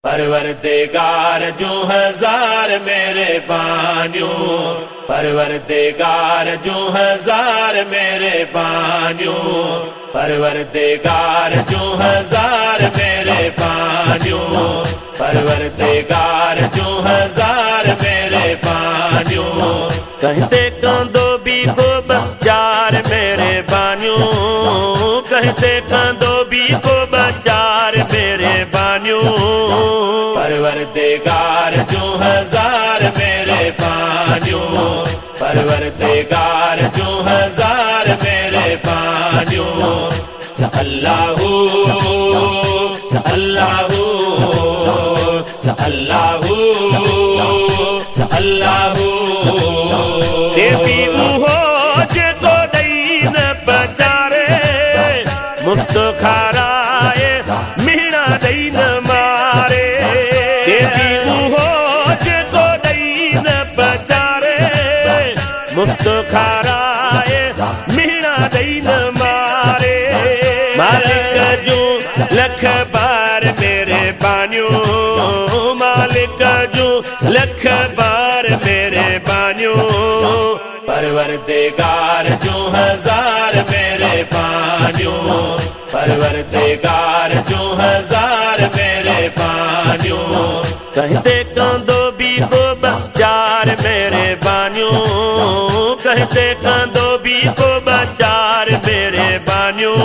परवरदिगार जो हजार मेरे बानियों, परवरदिगार जो हजार मेरे बानियों, परवरदिगार जो हजार मेरे बानियों, परवरदिगार जो हजार मेरे बानियों। कहते कंदो भी को बचार मेरे बानियों, कहते कंदो भी को बचार मेरे बानियों। परवरदिगार जो हजार मेरे बानियों, परवरदिगार जो हजार मेरे बानियों। अल्लाहू अल्लाहू अल्लाहू अल्लाहू। देवी मुहो जे तो दई न बचारे, मुफ्त खाराए मीणा दई न मारे। देवी मुहो जे तो दई न बचारे, मुफ्त खाराए मीणा दई न मारे। मालिक जो लख बार मेरे बानियों, मालिक जो लख बार मेरे बानियों। परवरदिगार जो हजार मेरे बानियों, परवरदिगार जो हजार मेरे बानियों। कहते कंदो भी को बचार मेरे बानियों, कहते कंदो भी को बचार मेरे बानियों।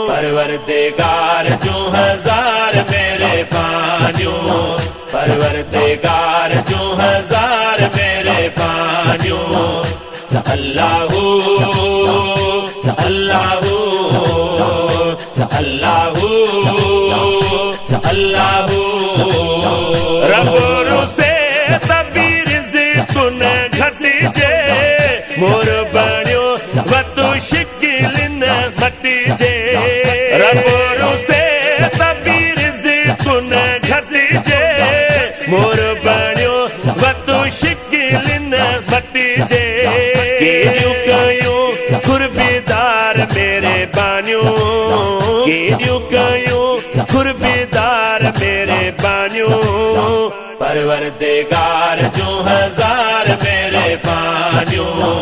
परवरदिगार जो हजार मेरे बानियों, परवरदिगार जो हजार मेरे बानियों। अल्लाहू अल्लाहू अल्लाहू अल्लाहू। रब रुसे तबी रिज़्क़ न घटिजे, मोर बणियो वतु शिकिल न मटिजे। रब रुसे तबी रिज़्क़ न घटिजे, मोर बणियो वतु शिकिल न मटिजे। केरियूं कयूं खुरबीदार मेरे बानियों, केरियूं कयूं खुरबीदार मेरे बानियों। परवरदिगार जो हजार मेरे बानियों,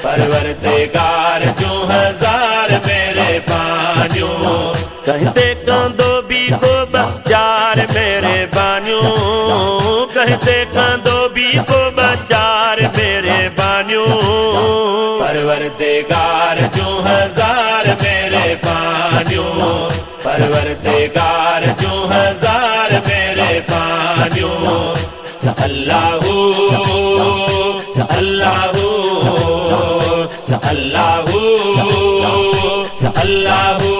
परवरदिगार जो हजार मेरे बानियों। कहते कंदो भी को बचार मेरे बानियों, कहते कंदो भी को बचार मेरे बानियों। परवरदिगार जो हजार मेरे बानियों, परवरदिगार जो हजार मेरे बानियों। अल्लाहू अल्लाहू अल्लाहू अल्लाहू।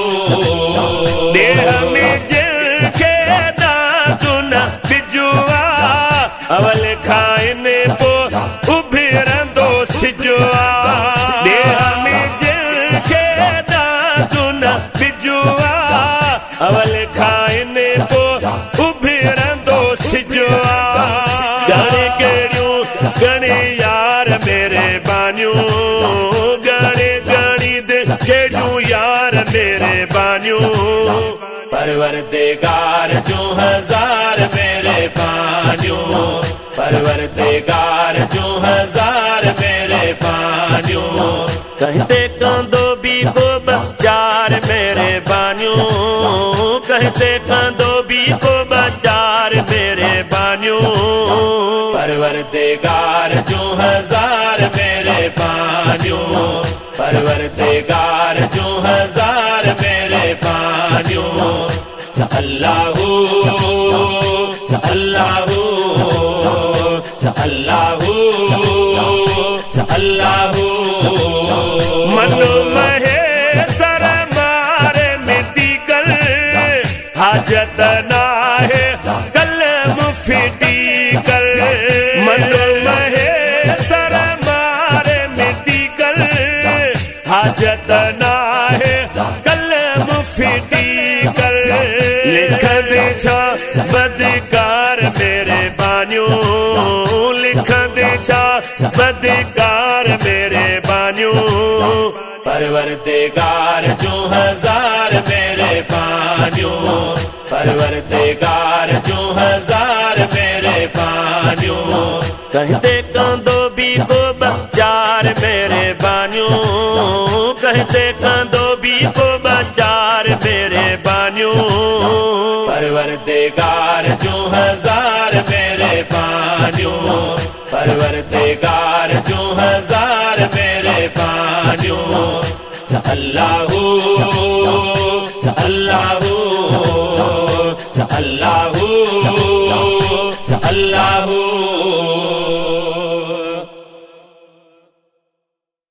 देह में जिल के दातुन बिजुआ, अवल खाइने पो उभिरंदो सिजुआ। देह में जिल के दातुन बिजुआ, अवल खाइने पो उभिरंदो सिजुआ। गणे केरियूं गणे यार मेरे बानियों, गणे गणित केरियूं यार मेरे बानियों। परवरदिगार जो हजार मेरे बानियों, परवरदिगार जो हजार मेरे बानियों। कहते कंदो भी को बचार मेरे बानियों, कहते कंदो भी को बचार मेरे बानियों। परवरदिगार जो हजार मेरे बानियों, परवरदिगार जो हजार मेरे बानियों। अल्लाहू अल्लाहू अल्लाहू अल्लाहू। मनो महे सर मारे मिट्टी कर, हाजत ना है कलम फिटी कर। मनो महे सर मारे मिट्टी कर, हाजत ना है कलम फिटी कर। लिख दे छा बदकार मेरे बानियों, लिख दे छा बदकार मेरे बानियों। परवरदिगार जो हजार मेरे बानियों, परवरदिगार जो हजार मेरे बानियों कहते कंदो भी को बचार मेरे बानियों कहते कंदो भी को बचार मेरे बानियों परवरदिगार जो हजार मेरे बानियों परवरदिगार जो हजार मेरे बानियों अल्लाहू अल्लाहू अल्लाहू अल्लाह